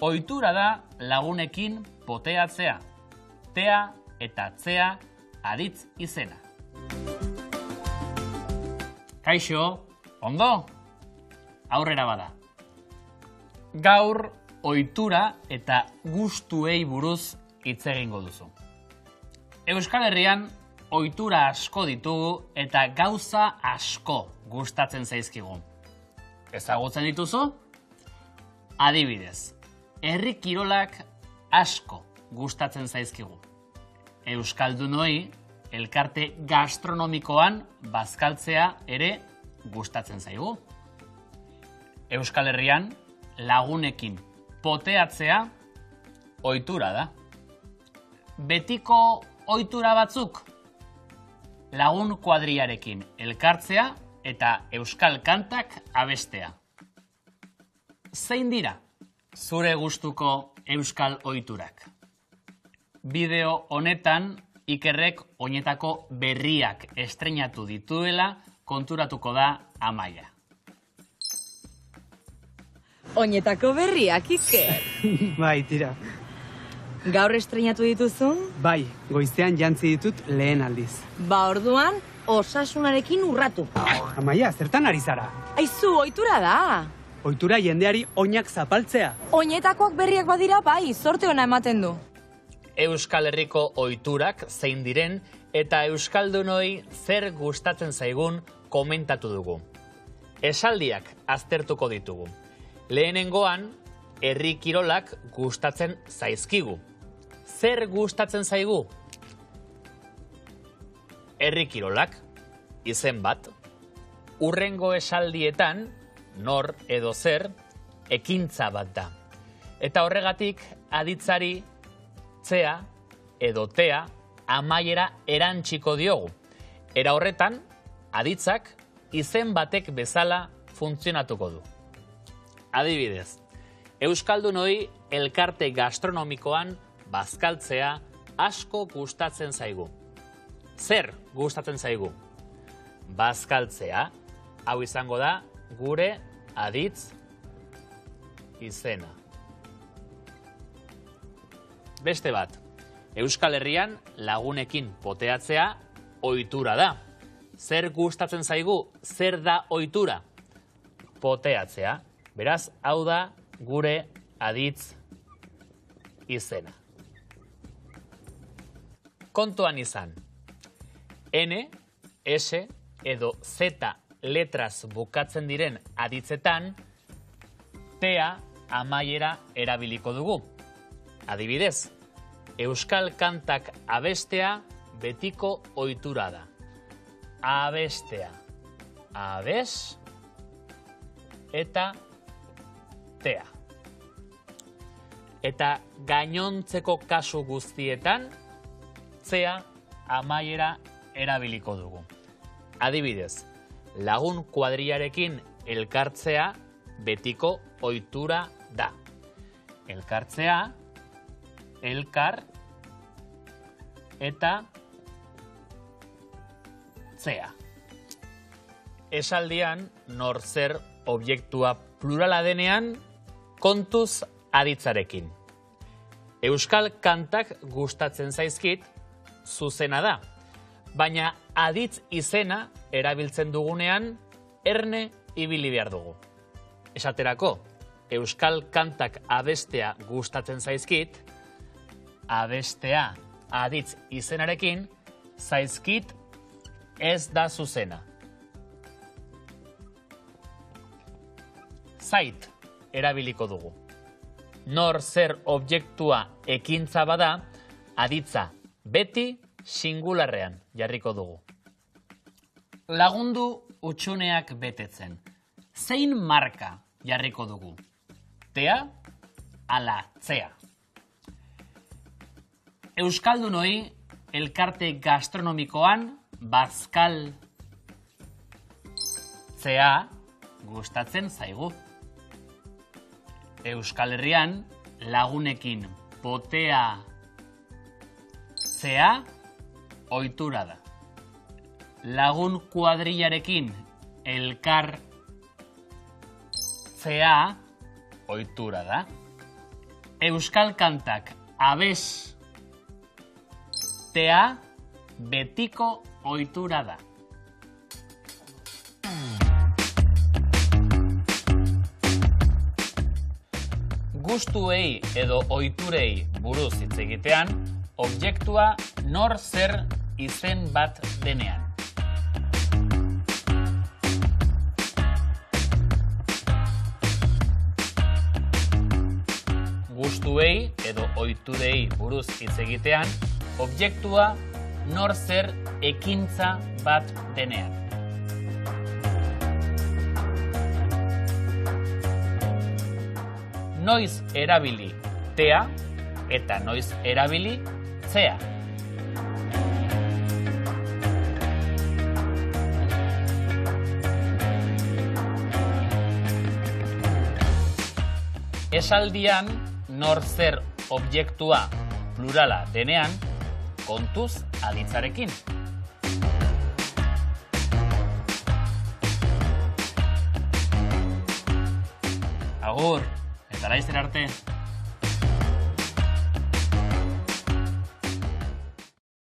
Ohitura da lagunekin poteatzea. Tea eta tzea aditz izena. Kaixo, ondo? Aurrera bada. Gaur ohitura eta gustuei buruz hitz egingo duzu. Euskal Herrian ohitura asko ditugu eta gauza asko gustatzen zaizkigu. Ezagutzen dituzu? Adibidez, herri kirolak asko gustatzen zaizkigu. Euskaldunoi elkarte gastronomikoan bazkaltzea ere gustatzen zaigu. Euskal Herrian lagunekin poteatzea ohitura da. Betiko ohitura batzuk lagun kuadriarekin elkartzea eta euskal kantak abestea. Zein dira zure gustuko euskal ohiturak? Bideo honetan Ikerrek oinetako berriak estreinatu dituela konturatuko da Amaia. Oinetako berriak, Iker? Bai, tira. Gaur estreinatu dituzun? Bai, goizean jantzi ditut lehen aldiz. Ba orduan, osasunarekin urratu. Amaia, zertan ari zara? Aizu, ohitura da. Ohitura jendeari oinak zapaltzea. Oinetakoak berriak badira, bai, zorte ona ematen du. Euskal Herriko ohiturak zein diren eta euskaldunoi zer gustatzen zaigun komentatu dugu. Esaldiak aztertuko ditugu. Lehenengoan, herri kirolak gustatzen zaizkigu. Zer gustatzen zaigu? Herri kirolak, izen bat, hurrengo esaldietan, nor edo zer, ekintza bat da. Eta horregatik aditzari tzea edo tea amaiera erantsiko diogu. Era horretan, aditzak izen batek bezala funtzionatuko du. Adibidez, euskaldunoi elkarte gastronomikoan bazkaltzea asko gustatzen zaigu. Zer gustatzen zaigu? Bazkaltzea, hau izango da gure aditz izena. Beste bat, Euskal Herrian lagunekin poteatzea ohitura da. Zer gustatzen zaigu? Zer da ohitura? Poteatzea. Beraz, hau da gure aditz izena. Kontuan izan. N, S edo Z letraz bukatzen diren aditzetan, tea amaiera erabiliko dugu. Adibidez, euskal kantak abestea betiko ohitura da. Abestea. Abes eta tea. Eta gainontzeko kasu guztietan, tzea amaiera erabiliko dugu. Adibidez, lagun kuadriarekin elkartzea betiko ohitura da. Elkartzea, elkar eta tzea. Esaldian, nor zer objektua plurala denean, kontuz aditzarekin. Euskal kantak gustatzen zaizkit, zuzena da. Baina aditz izena erabiltzen dugunean, erne ibili behar dugu. Esaterako, euskal kantak abestea gustatzen zaizkit, abestea aditz izenarekin, zaizkit ez da zuzena. Zait erabiliko dugu. Nor zer objektua ekintza bada, aditza beti singularrean jarriko dugu. Lagundu hutsuneak betetzen. Zein marka jarriko dugu? Tea ala tzea? Euskaldunoi elkarte gastronomikoan bazkal tzea gustatzen zaigu. Euskal Herrian lagunekin potea tzea ohitura da. Lagun kuadrilarekin elkar tzea ohitura da. Euskal kantak abestea betiko ohitura da. Gustuei edo ohiturei buruz hitz egitean, objektua nor zer izen bat denean. Gustuei edo ohiturei buruz hitz egitean, objektua nor zer ekintza bat denean. Noiz erabili tea eta noiz erabili zea. Esaldian nor zer objektua plurala denean, kontuz aditzarekin. Agur, eta laizzer arte.